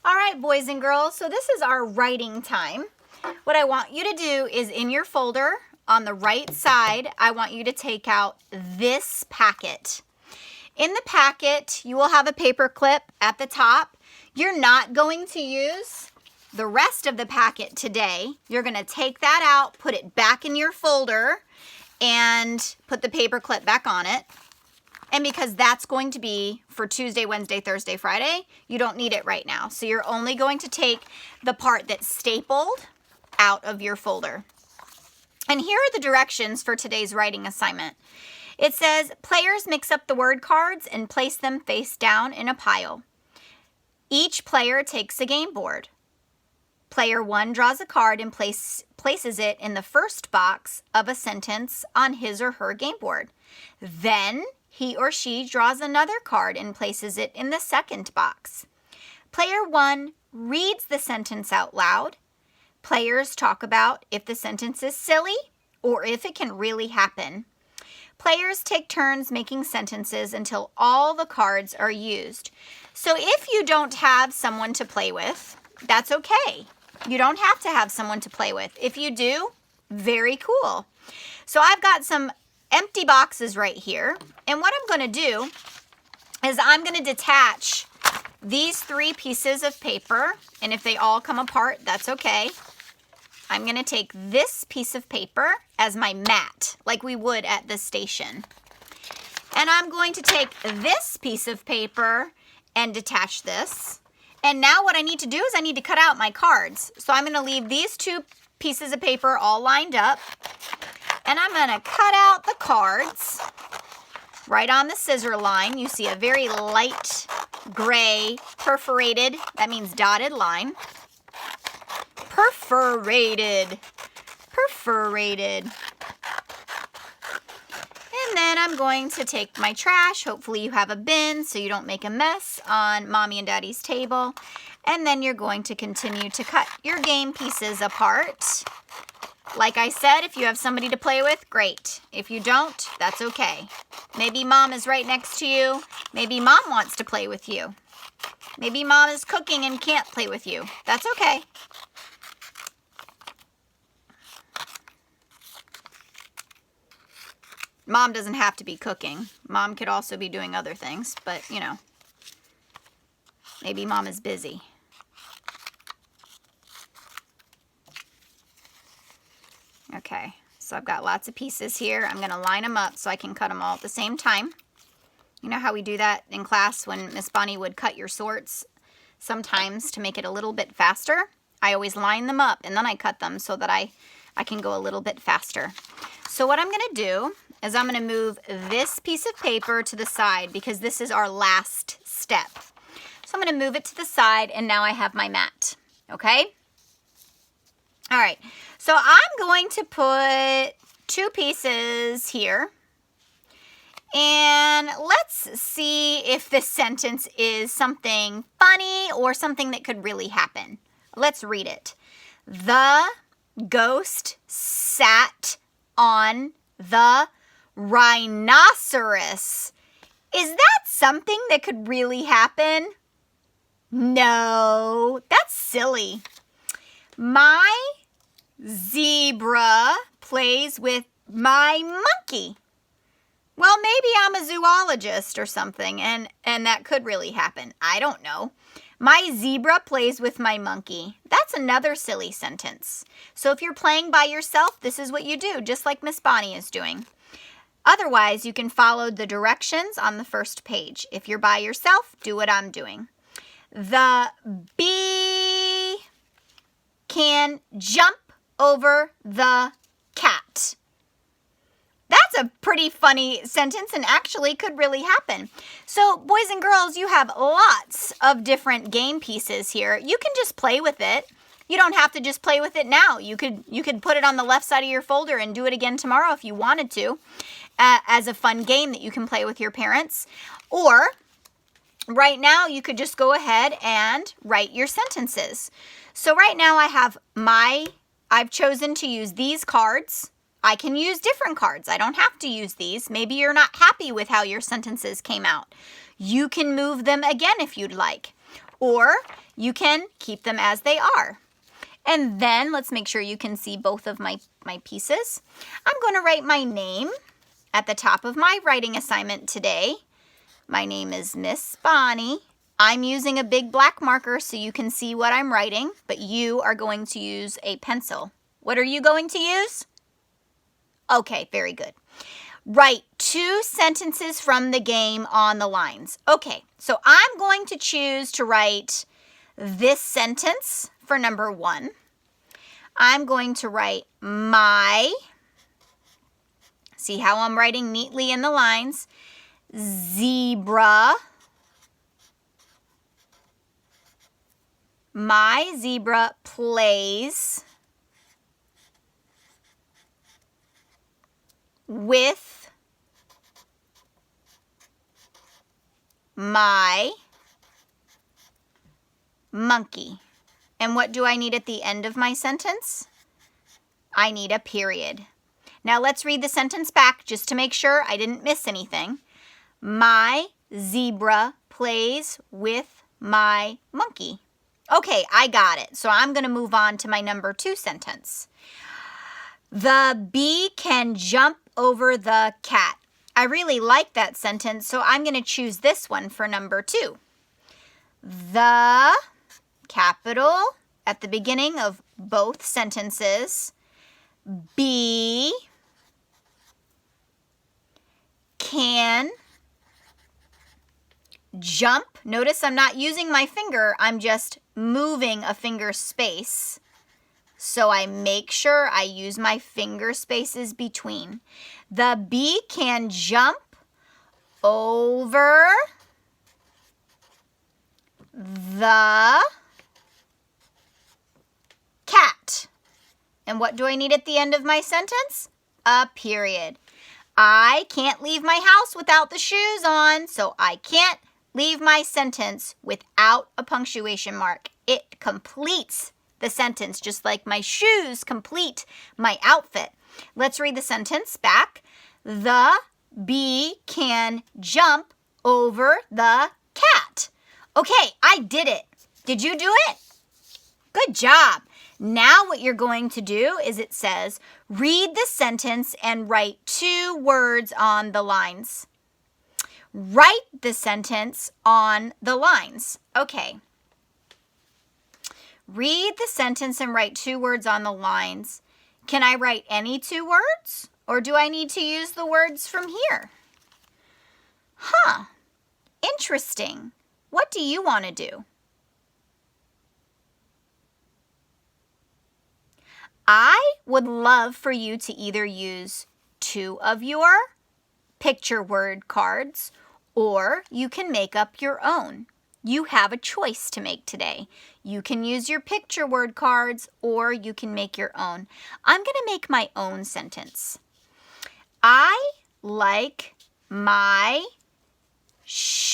All right, boys and girls, so this is our writing time. What I want you to do is in your folder on the right side, I want you to take out this packet. In the packet, you will have a paper clip at the top. You're not going to use the rest of the packet today. You're going to take that out, put it back in your folder, and put the paper clip back on it. And because that's going to be for Tuesday, Wednesday, Thursday, Friday, you don't need it right now. So you're only going to take the part that's stapled out of your folder. And here are the directions for today's writing assignment. It says, players mix up the word cards and place them face down in a pile. Each player takes a game board. Player 1 draws a card and places it in the first box of a sentence on his or her game board. Then he or she draws another card and places it in the second box. Player 1 reads the sentence out loud. Players talk about if the sentence is silly or if it can really happen. Players take turns making sentences until all the cards are used. So if you don't have someone to play with, that's okay. You don't have to have someone to play with. If you do, very cool. So I've got some empty boxes right here. And what I'm going to do is I'm going to detach these 3 pieces of paper. And if they all come apart, that's okay. I'm going to take this piece of paper as my mat, like we would at the station. And I'm going to take this piece of paper and detach this. And now what I need to do is I need to cut out my cards. So I'm going to leave these 2 pieces of paper all lined up. And I'm going to cut out the cards right on the scissor line. You see a very light gray perforated, that means dotted line. Perforated. And then I'm going to take my trash. Hopefully you have a bin so you don't make a mess on Mommy and Daddy's table. And then you're going to continue to cut your game pieces apart. Like I said, if you have somebody to play with, great. If you don't, that's okay. Maybe Mom is right next to you. Maybe Mom wants to play with you. Maybe Mom is cooking and can't play with you. That's okay. Mom doesn't have to be cooking. Mom could also be doing other things, but, you know, maybe Mom is busy. Okay, so I've got lots of pieces here. I'm going to line them up so I can cut them all at the same time. You know how we do that in class when Miss Bonnie would cut your sorts sometimes to make it a little bit faster? I always line them up and then I cut them so that I can go a little bit faster. So what I'm going to do is I'm going to move this piece of paper to the side because this is our last step. So I'm going to move it to the side and now I have my mat. Okay? All right. So I'm going to put 2 pieces here. And let's see if this sentence is something funny or something that could really happen. Let's read it. The ghost sat on the rhinoceros. Is that something that could really happen? No, that's silly. My zebra plays with my monkey. Well, maybe I'm a zoologist or something, and that could really happen. I don't know. My zebra plays with my monkey. That's another silly sentence. So if you're playing by yourself, this is what you do, just like Miss Bonnie is doing. Otherwise, you can follow the directions on the first page. If you're by yourself, do what I'm doing. The bee can jump over the cat. That's a pretty funny sentence and actually could really happen. So, boys and girls, you have lots of different game pieces here. You can just play with it. You don't have to just play with it now. You could put it on the left side of your folder and do it again tomorrow if you wanted to, as a fun game that you can play with your parents. Or right now, you could just go ahead and write your sentences. So right now I've chosen to use these cards. I can use different cards. I don't have to use these. Maybe you're not happy with how your sentences came out. You can move them again if you'd like. or you can keep them as they are. And then let's make sure you can see both of my pieces. I'm going to write my name at the top of my writing assignment today. My name is Miss Bonnie. I'm using a big black marker so you can see what I'm writing, but you are going to use a pencil. What are you going to use? Okay, very good. Write 2 sentences from the game on the lines. Okay, so I'm going to choose to write this sentence for number 1. I'm going to write my, see how I'm writing neatly in the lines, zebra. My zebra plays with my monkey. And what do I need at the end of my sentence? I need a period. Now let's read the sentence back just to make sure I didn't miss anything. My zebra plays with my monkey. Okay, I got it. So I'm going to move on to my number 2 sentence. The bee can jump over the cat. I really like that sentence, so I'm going to choose this one for number 2. The, capital at the beginning of both sentences, bee can jump. Notice I'm not using my finger, I'm just moving a finger space. So I make sure I use my finger spaces between. The bee can jump over the cat. And what do I need at the end of my sentence? A period. I can't leave my house without the shoes on, so I can't leave my sentence without a punctuation mark. It completes the sentence just like my shoes complete my outfit. Let's read the sentence back. The bee can jump over the cat. Okay, I did it. Did you do it? Good job. Now what you're going to do is it says, read the sentence and write 2 words on the lines. Write the sentence on the lines. Okay. Read the sentence and write 2 words on the lines. Can I write any 2 words? Or do I need to use the words from here? Huh. Interesting. What do you want to do? I would love for you to either use 2 of your picture word cards, or you can make up your own. You have a choice to make today. You can use your picture word cards, or you can make your own. I'm going to make my own sentence. I like my shoes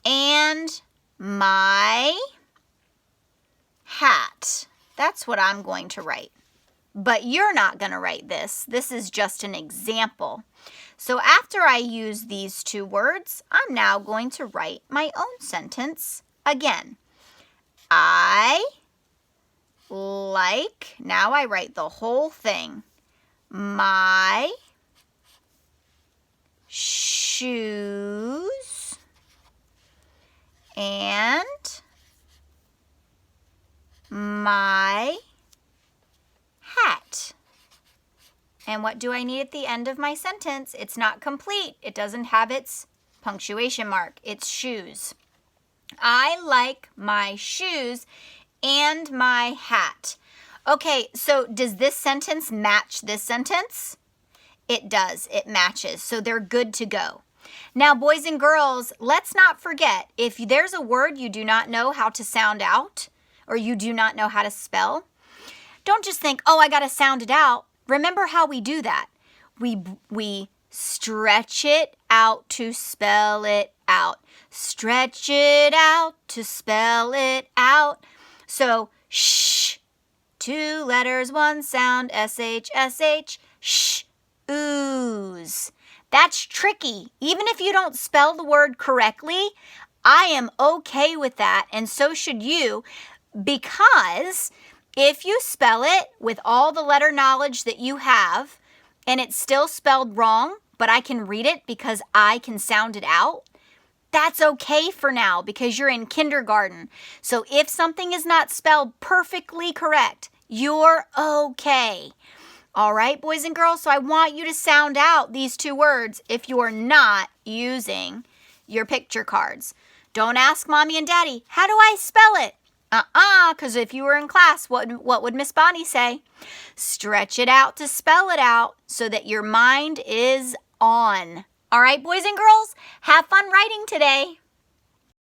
and my hat. That's what I'm going to write. But you're not going to write this. This is just an example. So after I use these 2 words, I'm now going to write my own sentence again. I like, now I write the whole thing, my shoes and my hat. And what do I need at the end of my sentence? It's not complete. It doesn't have its punctuation mark. It's shoes. I like my shoes and my hat. Okay, so does this sentence match this sentence? It does. It matches. So they're good to go. Now, boys and girls, let's not forget, if there's a word you do not know how to sound out or you do not know how to spell, don't just think, oh, I got to sound it out. Remember how we do that. We stretch it out to spell it out. Stretch it out to spell it out. So, shh, 2 letters, 1 sound, S-H, S-H, shh, ooze. That's tricky. Even if you don't spell the word correctly, I am okay with that, and so should you, because if you spell it with all the letter knowledge that you have, and it's still spelled wrong, but I can read it because I can sound it out, that's okay for now because you're in kindergarten. So if something is not spelled perfectly correct, you're okay. All right, boys and girls, so I want you to sound out these two words if you're not using your picture cards. Don't ask Mommy and Daddy, how do I spell it? Because if you were in class, what would Miss Bonnie say? Stretch it out to spell it out so that your mind is on. All right, boys and girls, have fun writing today.